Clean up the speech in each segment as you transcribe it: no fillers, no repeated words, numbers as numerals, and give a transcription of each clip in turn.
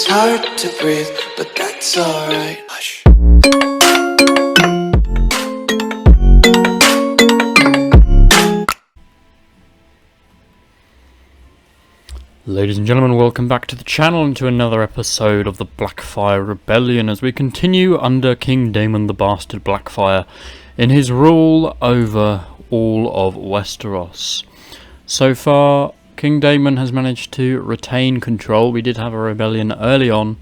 It's hard to breathe, but that's alright. Hush. Ladies and gentlemen, welcome back to the channel and to another episode of the Blackfyre Rebellion as we continue under King Daemon the Bastard Blackfyre in his rule over all of Westeros. So far, King Daemon has managed to retain control. We did have a rebellion early on,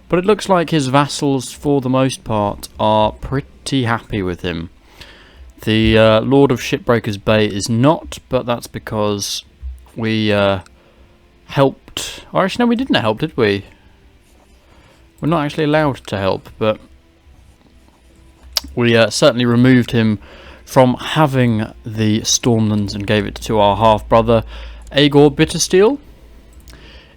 but it looks like his vassals, for the most part, are pretty happy with him. The Lord of Shipbreakers Bay is not, but that's because we helped. Or actually, no, we didn't help, did we? We're not actually allowed to help, but we certainly removed him from having the Stormlands and gave it to our half-brother, Aegor Bittersteel.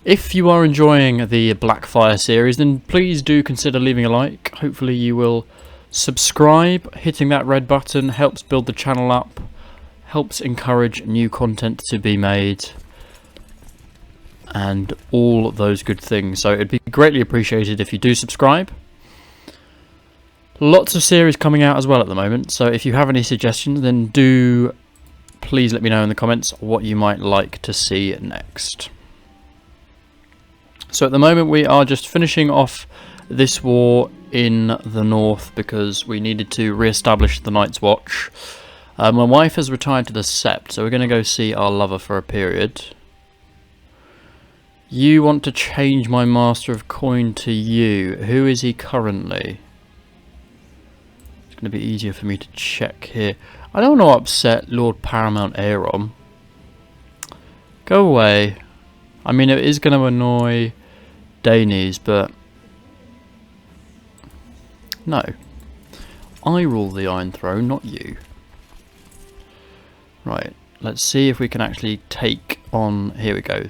If you are enjoying the Blackfyre series, then please do consider leaving a like. Hopefully you will subscribe. Hitting that red button helps build the channel up, helps encourage new content to be made, and all those good things. So it'd be greatly appreciated if you do subscribe. Lots of series coming out as well at the moment, so if you have any suggestions, then do please let me know in the comments what you might like to see next. So at the moment we are just finishing off this war in the north because we needed to re-establish the Night's Watch. My wife has retired to the Sept, so we're going to go see our lover for a period. You want to change my Master of Coin to you. Who is he currently? It's going to be easier for me to check here. I don't want to upset Lord Paramount Aeron. Go away. I mean, it is going to annoy Daenerys, but no. I rule the Iron Throne, not you. Right, let's see if we can actually take on... Here we go.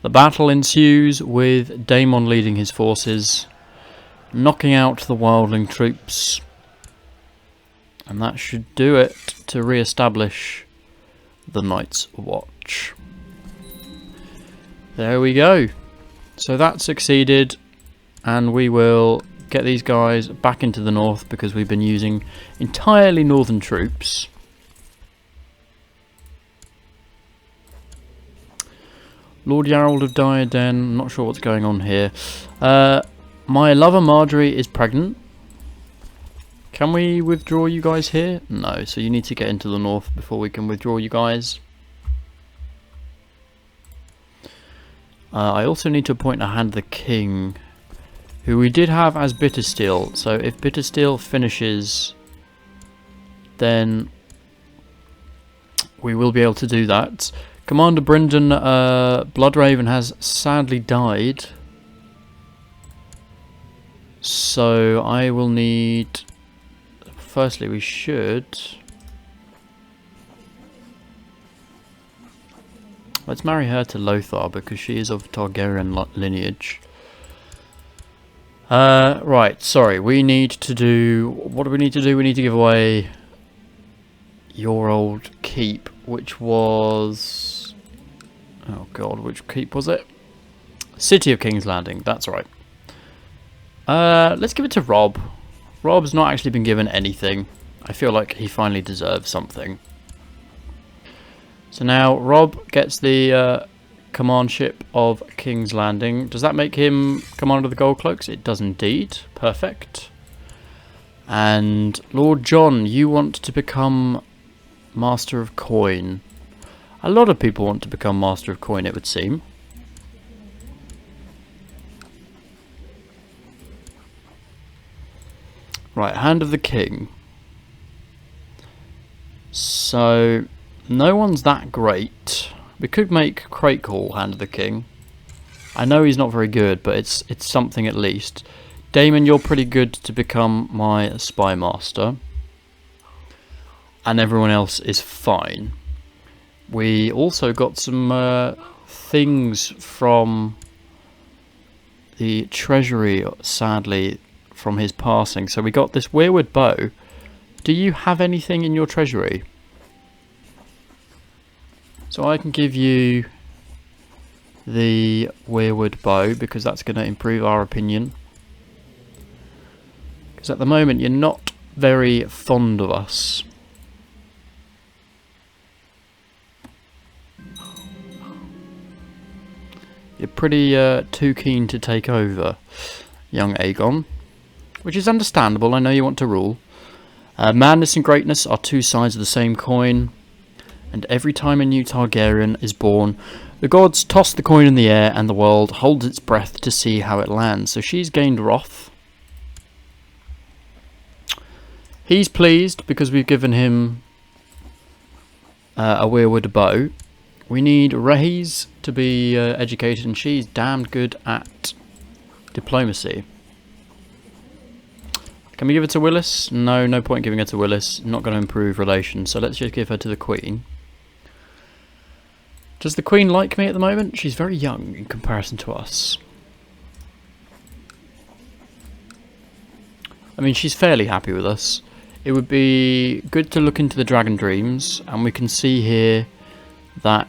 The battle ensues with Daemon leading his forces, knocking out the wildling troops. And that should do it to re-establish the Night's Watch. There we go. So that succeeded, and we will get these guys back into the north because we've been using entirely northern troops. Lord Yarrold of Diaden, I'm not sure what's going on here. My lover Marjorie is pregnant. Can we withdraw you guys here? No, so you need to get into the north before we can withdraw you guys. I also need to appoint a Hand of the King, who we did have as Bittersteel. So if Bittersteel finishes, then we will be able to do that. Commander Brynden Bloodraven has sadly died. So I will need... Firstly, we should... Let's marry her to Lothar because she is of Targaryen lineage. Right, sorry, we need to do... What do we need to do? We need to give away your old keep, which was... Oh god, which keep was it? City of King's Landing, that's right. Let's give it to Rob. Rob's not actually been given anything. I feel like he finally deserves something. So now Rob gets the command ship of King's Landing. Does that make him commander of the Gold Cloaks? It does indeed. Perfect. And Lord John, you want to become Master of Coin. A lot of people want to become Master of Coin, it would seem. Right, Hand of the King. So, no one's that great. We could make Crakeall Hand of the King. I know he's not very good, but it's something at least. Daemon, you're pretty good to become my Spy Master. And everyone else is fine. We also got some things from the treasury, sadly, from his passing. So we got this Weirwood bow. Do you have anything in your treasury? So I can give you the weirwood bow, because that's going to improve our opinion. Because at the moment you're not very fond of us. You're pretty too keen to take over, young Aegon, which is understandable. I know you want to rule. Madness and greatness are two sides of the same coin, and every time a new Targaryen is born, the gods toss the coin in the air and the world holds its breath to see how it lands. So she's gained wrath. He's pleased because we've given him a weirwood bow. We need Rhaes to be educated, and she's damned good at diplomacy. Can we give it to Willis? No, no point giving her to Willis. Not going to improve relations, so let's just give her to the Queen. Does the Queen like me at the moment? She's very young in comparison to us. I mean, she's fairly happy with us. It would be good to look into the Dragon Dreams, and we can see here that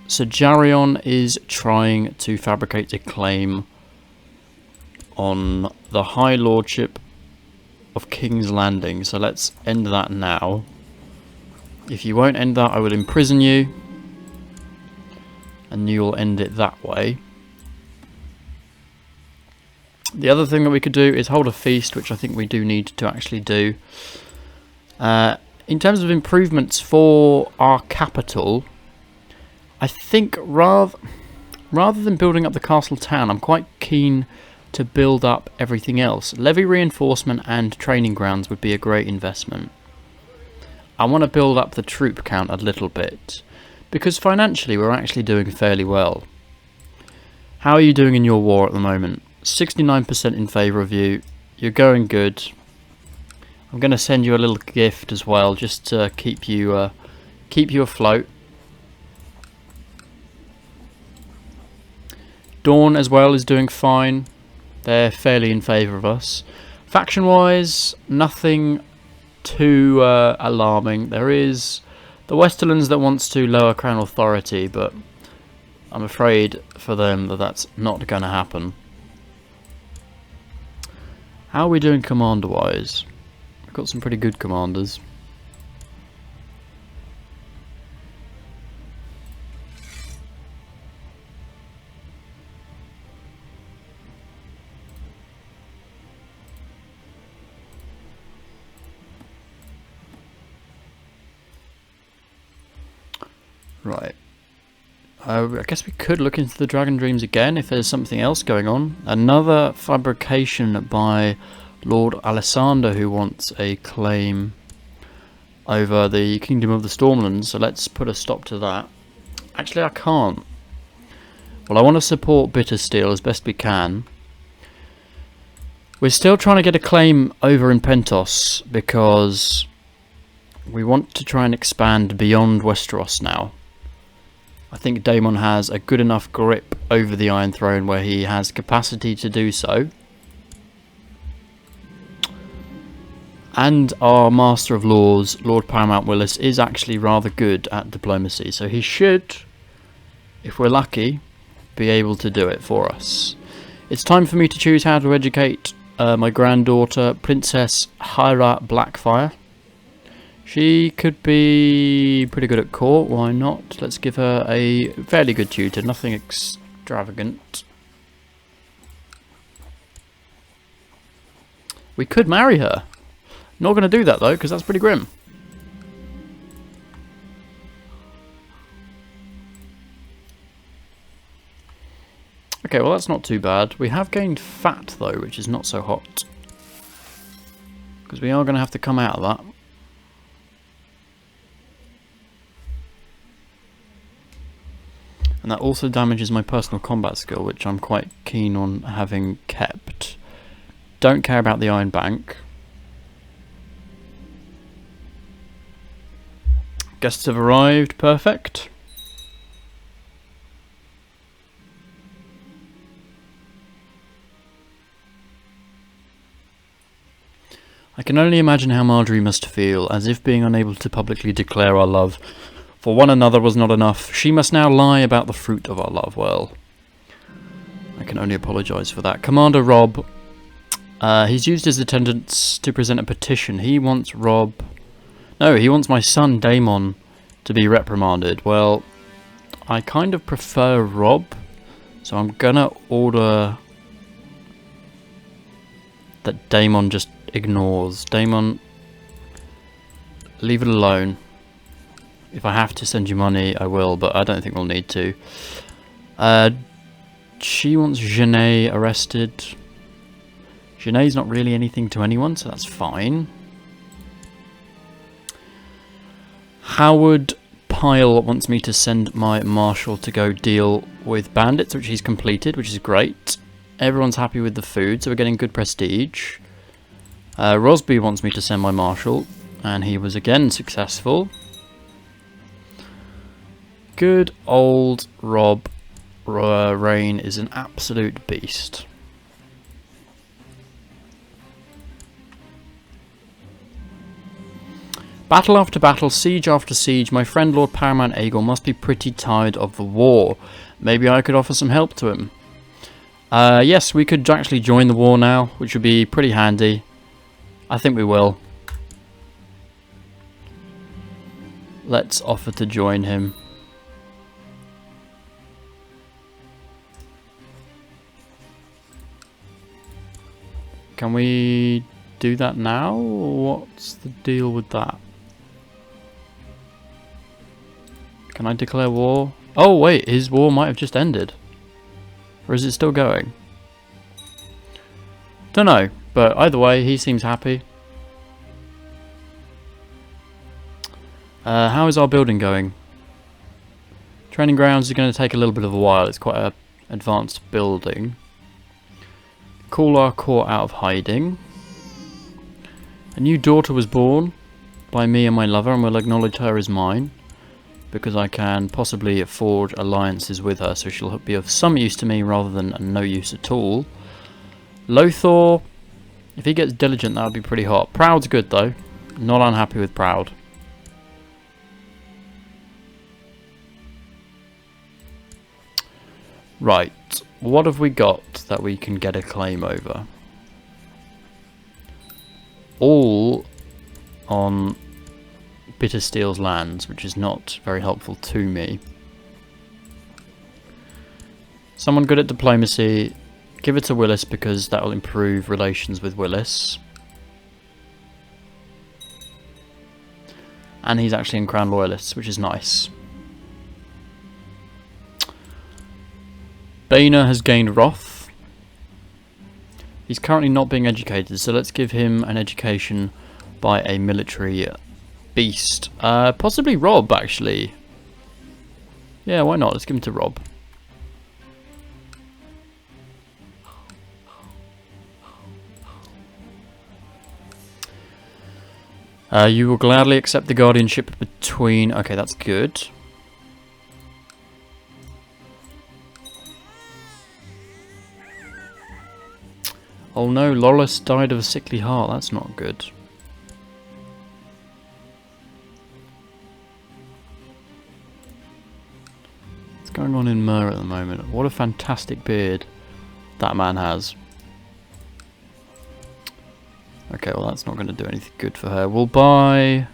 Sir Jarion is trying to fabricate a claim on the High Lordship of King's Landing. So let's end that now. If you won't end that, I will imprison you, and you'll end it that way. The other thing that we could do is hold a feast, which I think we do need to actually do. In terms of improvements for our capital, I think rather than building up the castle town, I'm quite keen to build up everything else. Levy reinforcement and training grounds would be a great investment. I want to build up the troop count a little bit, because financially we're actually doing fairly well. How are you doing in your war at the moment? 69% in favour of you. You're going good. I'm going to send you a little gift as well, just to keep you afloat. Dawn as well is doing fine. They're fairly in favour of us. Faction wise, nothing too alarming. There is the Westerlands that wants to lower Crown authority, but I'm afraid for them that that's not going to happen. How are we doing commander wise? We've got some pretty good commanders. Right. I guess we could look into the Dragon Dreams again if there's something else going on. Another fabrication by Lord Alessander, who wants a claim over the Kingdom of the Stormlands, so let's put a stop to that. Actually, I can't. Well, I want to support Bittersteel as best we can. We're still trying to get a claim over in Pentos, because we want to try and expand beyond Westeros now. I think Daemon has a good enough grip over the Iron Throne where he has capacity to do so. And our Master of Laws, Lord Paramount Willis, is actually rather good at diplomacy. So he should, if we're lucky, be able to do it for us. It's time for me to choose how to educate my granddaughter, Princess Aegor Blackfyre. She could be pretty good at court, why not? Let's give her a fairly good tutor, nothing extravagant. We could marry her. Not going to do that though, because that's pretty grim. Okay, well that's not too bad. We have gained fat though, which is not so hot. Because we are going to have to come out of that. And that also damages my personal combat skill, which I'm quite keen on having kept. Don't care about the Iron Bank. Guests have arrived, perfect. I can only imagine how Marjorie must feel, as if being unable to publicly declare our love for one another was not enough. She must now lie about the fruit of our love. Well, can only apologise for that. Commander Rob. He's used his attendants to present a petition. He wants Rob... No, he wants my son Daemon to be reprimanded. Well, I kind of prefer Rob, so I'm gonna order that Daemon just ignores. Daemon, leave it alone. If I have to send you money, I will, but I don't think we'll need to. She wants Genet arrested. Genet's not really anything to anyone, so that's fine. Howard Pyle wants me to send my marshal to go deal with bandits, which he's completed, which is great. Everyone's happy with the food, so we're getting good prestige. Rosby wants me to send my marshal, and he was again successful. Good old Rob Rain is an absolute beast. Battle after battle, siege after siege, my friend Lord Paramount Aegor must be pretty tired of the war. Maybe I could offer some help to him. Yes, we could actually join the war now, which would be pretty handy. I think we will. Let's offer to join him. Can we do that now? Or what's the deal with that? Can I declare war? Oh wait, his war might have just ended. Or is it still going? Don't know, but either way, he seems happy. How is our building going? Training grounds is going to take a little bit of a while. It's quite an advanced building. Call our court out of hiding. A new daughter was born by me and my lover, and we'll acknowledge her as mine, because I can possibly forge alliances with her, so she'll be of some use to me rather than no use at all. Lothar, if he gets diligent, that would be pretty hot. Proud's good though. Not unhappy with Proud. Right, what have we got that we can get a claim over? All on Bittersteel's lands, which is not very helpful to me. Someone good at diplomacy, give it to Willis because that will improve relations with Willis. And he's actually in Crown Loyalists, which is nice. Boehner has gained Wrath. He's currently not being educated, so let's give him an education by a military beast. Possibly Rob, actually. Yeah, why not? Let's give him to Rob. You will gladly accept the guardianship between... Okay, that's good. Oh no, Loris died of a sickly heart. That's not good. What's going on in Myr at the moment? What a fantastic beard that man has. Okay, well that's not going to do anything good for her. We'll buy...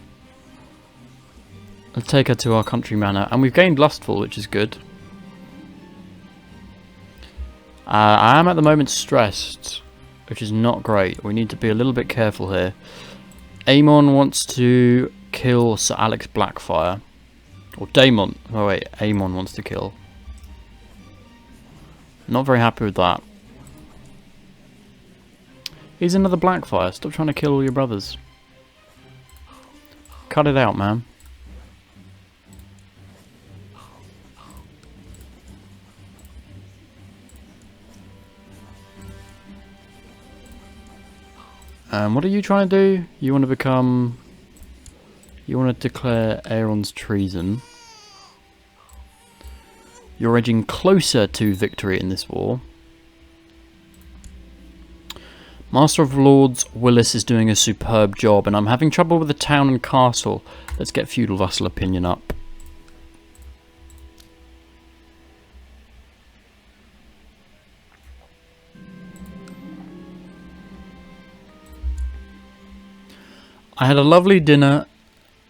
Let's take her to our country manor. And we've gained Lustful, which is good. I am at the moment stressed, which is not great. We need to be a little bit careful here. Aemon wants to kill Sir Alex Blackfyre. Or Daemon. Oh wait, Aemon wants to kill. Not very happy with that. He's another Blackfyre. Stop trying to kill all your brothers. Cut it out, man. What are you trying to do? You want to become... You want to declare Aeron's treason. You're edging closer to victory in this war. Master of Lords Willis is doing a superb job, and I'm having trouble with the town and castle. Let's get feudal vassal opinion up. I had a lovely dinner,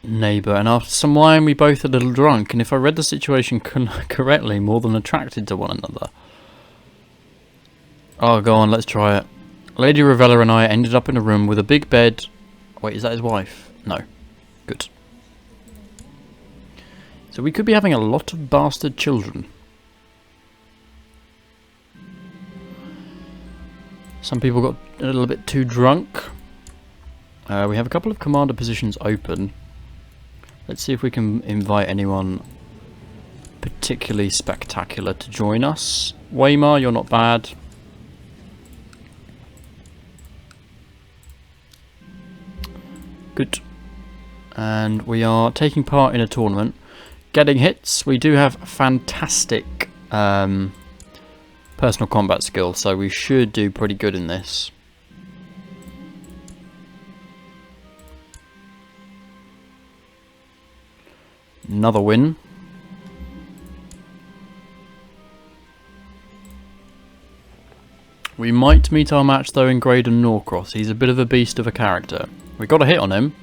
neighbour, and after some wine we both a little drunk, and if I read the situation correctly, more than attracted to one another. Oh, go on, let's try it. Lady Ravella and I ended up in a room with a big bed. Wait, is that his wife? No. Good. So we could be having a lot of bastard children. Some people got a little bit too drunk. We have a couple of commander positions open. Let's see if we can invite anyone particularly spectacular to join us. Waymar, you're not bad. Good. And we are taking part in a tournament. Getting hits. We do have fantastic personal combat skill, so we should do pretty good in this. Another win. We might meet our match though in Graydon Norcross. He's a bit of a beast of a character. We got a hit on him.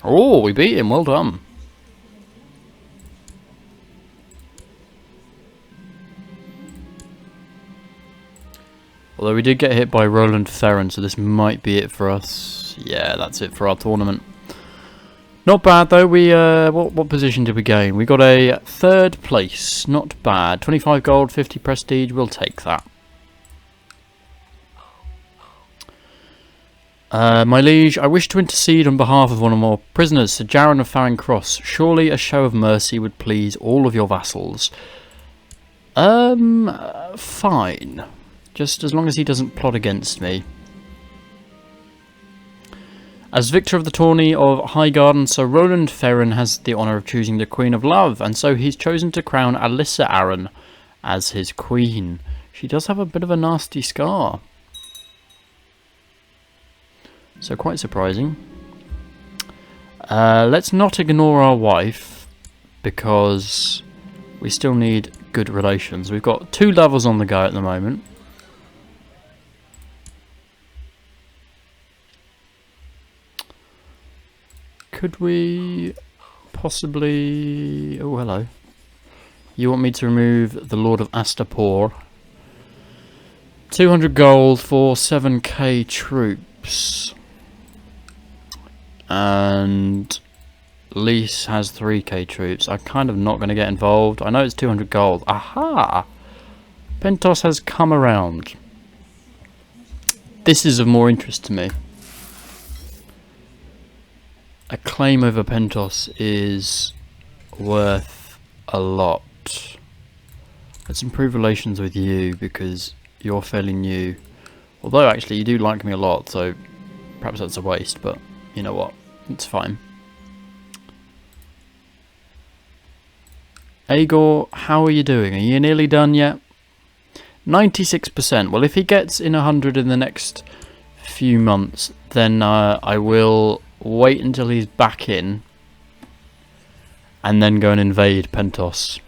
Oh, we beat him. Well done. Although we did get hit by Roland Ferren, so this might be it for us. Yeah, that's it for our tournament. Not bad though. We what position did we gain? We got a 3rd place. Not bad. 25 gold, 50 prestige. We'll take that. My liege, I wish to intercede on behalf of one of our prisoners, Sir Jaron of Farring Cross. Surely a show of mercy would please all of your vassals. Fine. Just as long as he doesn't plot against me. As victor of the tourney of Highgarden, Sir Roland Ferren has the honour of choosing the Queen of Love, and so he's chosen to crown Alyssa Arryn as his queen. She does have a bit of a nasty scar. So quite surprising. Let's not ignore our wife, because we still need good relations. We've got 2 levels on the go at the moment. Could we possibly... Oh, hello. You want me to remove the Lord of Astapor. 200 gold for 7k troops. And Lys has 3k troops. I'm kind of not going to get involved. I know it's 200 gold. Aha! Pentos has come around. This is of more interest to me. A claim over Pentos is worth a lot. Let's improve relations with you because you're fairly new. Although actually you do like me a lot, so perhaps that's a waste, but you know what? It's fine. Aegor, how are you doing? Are you nearly done yet? 96%. Well, if he gets in 100 in the next few months, then I will wait until he's back in and then go and invade Pentos.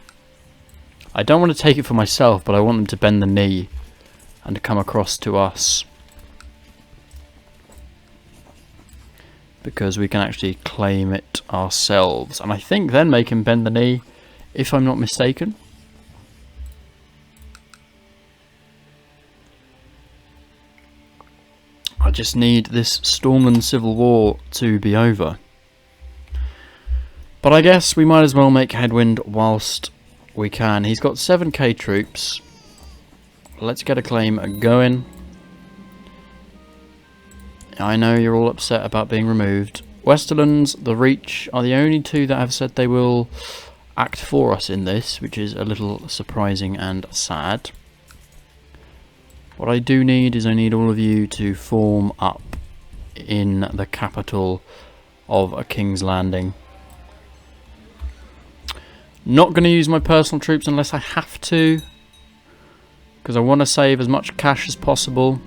I don't want to take it for myself, but I want them to bend the knee and come across to us, because we can actually claim it ourselves, and I think then make him bend the knee, if I'm not mistaken. I just need this Stormlands civil war to be over. But I guess we might as well make headwind whilst we can. He's got 7k troops. Let's get a claim going. I know you're all upset about being removed. Westerlands, the Reach are the only 2 that have said they will act for us in this, which is a little surprising and sad. What I do need is I need all of you to form up in the capital of a King's Landing. Not going to use my personal troops unless I have to, because I want to save as much cash as possible.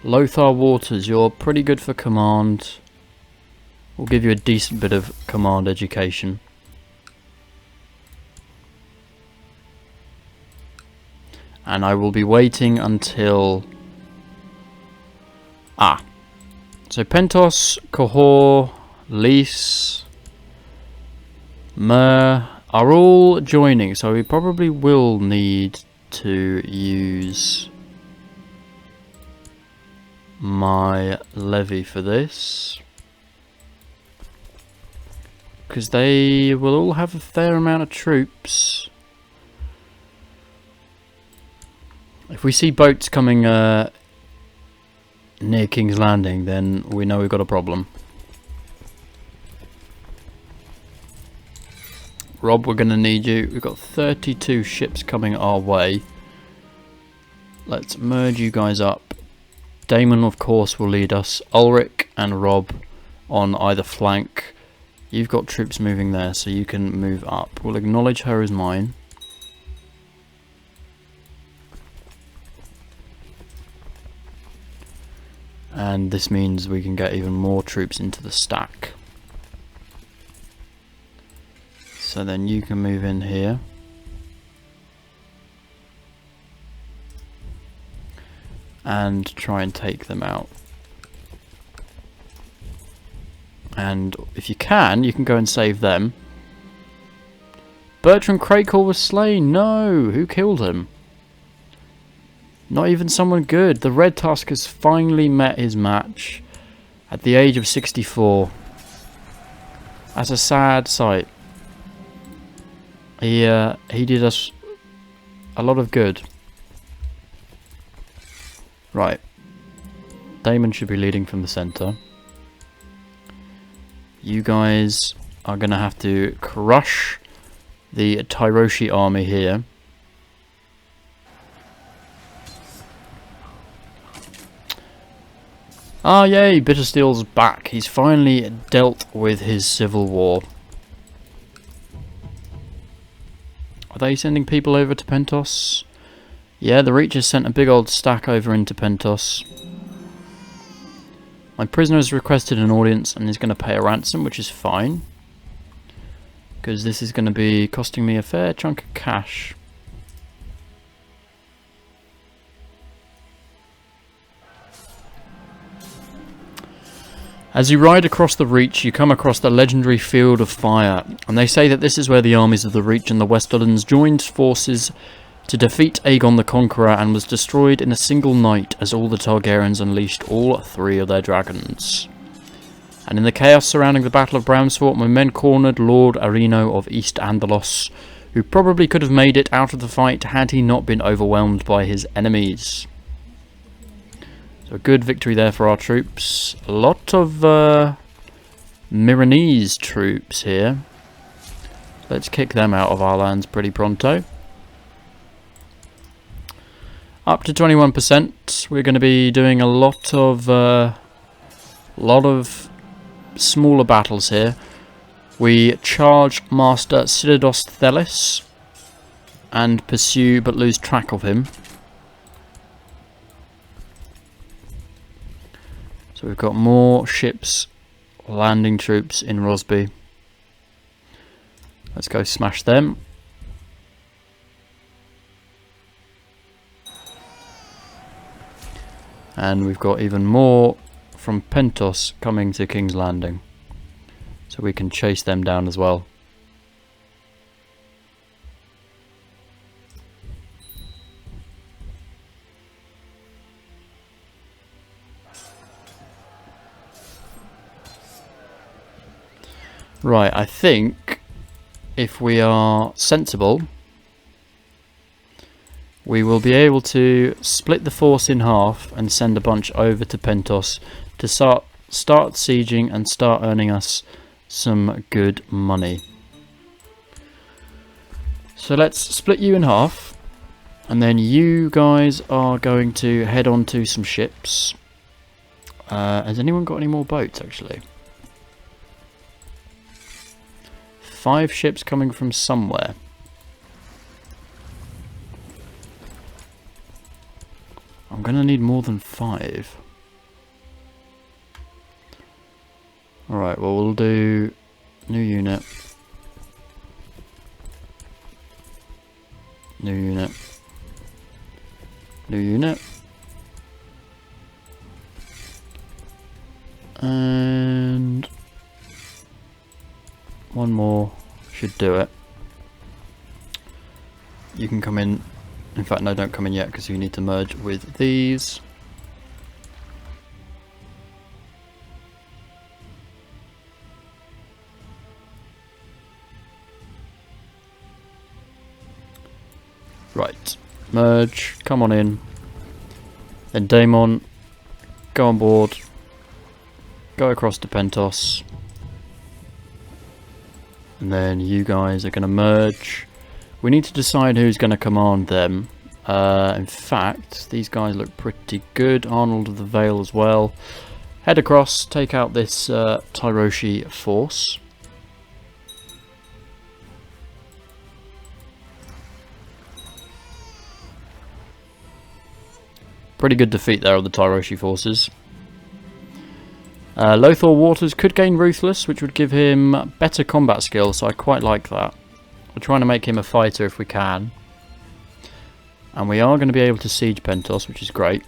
Lothar Waters, you're pretty good for command. We'll give you a decent bit of command education. And I will be waiting until... So Pentos, Cohor, Lys, Mer are all joining, so we probably will need to use my levy for this, because they will all have a fair amount of troops. If we see boats coming near King's Landing, then we know we've got a problem. Rob, we're going to need you. We've got 32 ships coming our way. Let's merge you guys up. Daemon, of course, will lead us. Ulrich and Rob on either flank. You've got troops moving there, so you can move up. We'll acknowledge her as mine. And this means we can get even more troops into the stack. So then you can move in here. And try and take them out. And if you can go and save them. Bertrand Craycall was slain. No! Who killed him? Not even someone good. The Red Tusk has finally met his match at the age of 64. That's a sad sight. He did us a lot of good. Right. Daemon should be leading from the centre. You guys are going to have to crush the Tyroshi army here. Ah, yay, Bittersteel's back. He's finally dealt with his civil war. Are they sending people over to Pentos? Yeah, the Reach has sent a big old stack over into Pentos. My prisoner has requested an audience and is going to pay a ransom, which is fine. Because this is going to be costing me a fair chunk of cash. As you ride across the Reach, you come across the legendary Field of Fire, and they say that this is where the armies of the Reach and the Westerlands joined forces to defeat Aegon the Conqueror, and was destroyed in a single night as all the Targaryens unleashed all 3 of their dragons. And in the chaos surrounding the Battle of Bramsfort, my men cornered Lord Areno of East Andalos, who probably could have made it out of the fight had he not been overwhelmed by his enemies. So a good victory there for our troops. A lot of Milanese troops here. Let's kick them out of our lands pretty pronto. Up to 21%. We're going to be doing a lot of smaller battles here. We charge Master Cidados Thelis and pursue but lose track of him. So we've got more ships, landing troops in Rosby. Let's go smash them. And we've got even more from Pentos coming to King's Landing. So we can chase them down as well. Right, I think if we are sensible, we will be able to split the force in half and send a bunch over to Pentos to start sieging and start earning us some good money. So let's split you in half, and then you guys are going to head on to some ships. Has anyone got any more boats actually? 5 ships coming from somewhere. I'm going to need more than 5. Alright, well we'll do new unit. New unit. New unit. And one more should do it. You can come in. In fact, no, don't come in yet because you need to merge with these. Right, merge, come on in. Then Daemon, go on board. Go across to Pentos. And then you guys are going to merge. We need to decide who's going to command them. In fact, these guys look pretty good. Arnold of the Vale as well. Head across, take out this Tyroshi force. Pretty good defeat there of the Tyroshi forces. Lothar Waters could gain Ruthless, which would give him better combat skills, so I quite like that. We're trying to make him a fighter if we can. And we are going to be able to siege Pentos, which is great.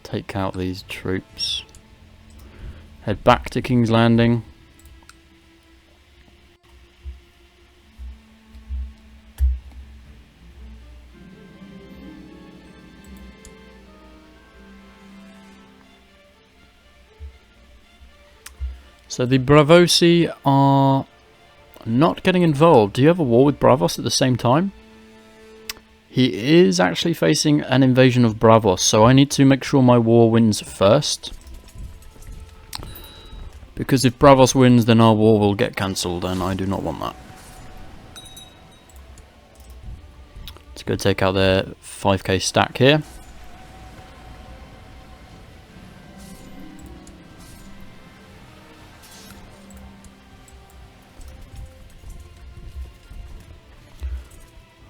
Take out these troops. Head back to King's Landing. So the Braavosi are not getting involved. Do you have a war with Braavos at the same time? He is actually facing an invasion of Braavos, so I need to make sure my war wins first. Because if Braavos wins, then our war will get cancelled, and I do not want that. Let's go take out their 5k stack here.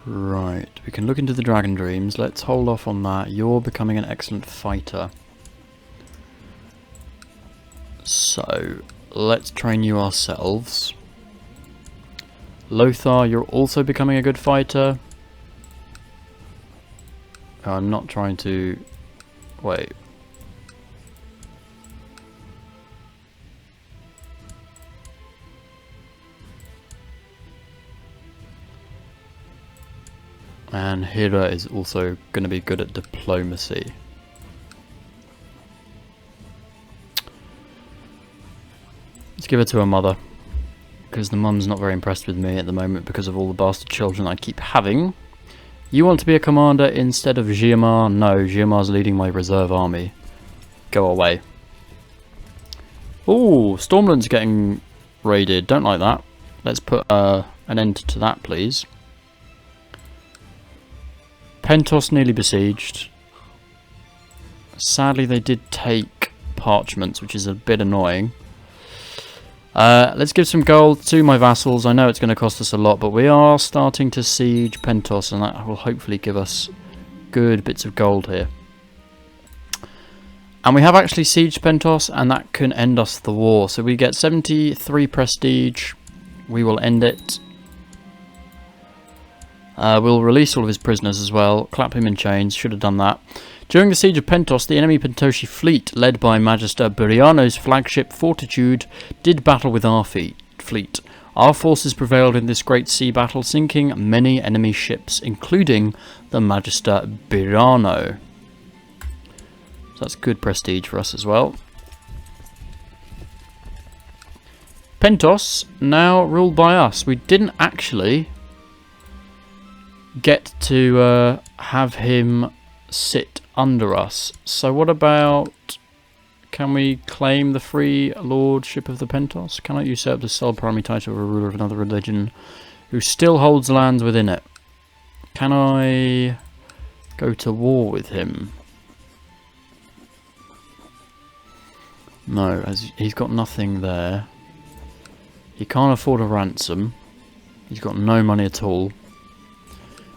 Right, we can look into the Dragon Dreams. Let's hold off on that. You're becoming an excellent fighter. So, let's train you ourselves. Lothar, you're also becoming a good fighter. I'm not trying to... Wait. And Hera is also going to be good at diplomacy. Let's give it to her mother. Because the mum's not very impressed with me at the moment because of all the bastard children I keep having. You want to be a commander instead of Giamar? No, Giamar's leading my reserve army. Go away. Ooh, Stormlands getting raided. Don't like that. Let's put an end to that, please. Pentos nearly besieged. Sadly, they did take parchments, which is a bit annoying. Let's give some gold to my vassals. I know it's going to cost us a lot, but we are starting to siege Pentos, and that will hopefully give us good bits of gold here. And we have actually sieged Pentos, and that can end us the war. So we get 73 prestige. We will end it. We'll release all of his prisoners as well. Clap him in chains. Should have done that. During the siege of Pentos, the enemy Pentoshi fleet, led by Magister Buriano's flagship Fortitude, did battle with our fleet. Our forces prevailed in this great sea battle, sinking many enemy ships, including the Magister Buriano. So that's good prestige for us as well. Pentos, now ruled by us. We didn't actually get to have him sit under us. So what about, can we claim the free lordship of the Pentos? Cannot usurp the sole primary title of a ruler of another religion who still holds lands within it. Can I go to war with him? No, as he's got nothing there. He can't afford a ransom. He's got no money at all.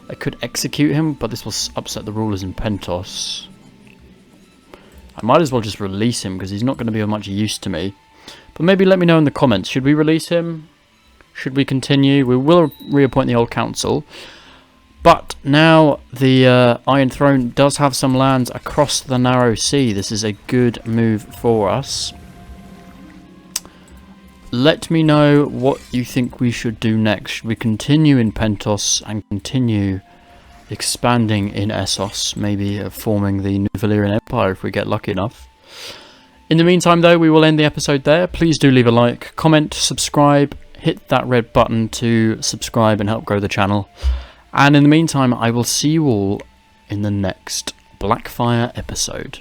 I could execute him, but this will upset the rulers in Pentos. I might as well just release him, because he's not going to be of much use to me. But maybe let me know in the comments. Should we release him? Should we continue? We will reappoint the old council. But now the Iron Throne does have some lands across the Narrow Sea. This is a good move for us. Let me know what you think we should do next. Should we continue in Pentos and continue expanding in Essos? Maybe forming the New Valyrian Empire if we get lucky enough. In the meantime though, we will end the episode there. Please do leave a like, comment, subscribe, hit that red button to subscribe and help grow the channel. And in the meantime, I will see you all in the next Blackfyre episode.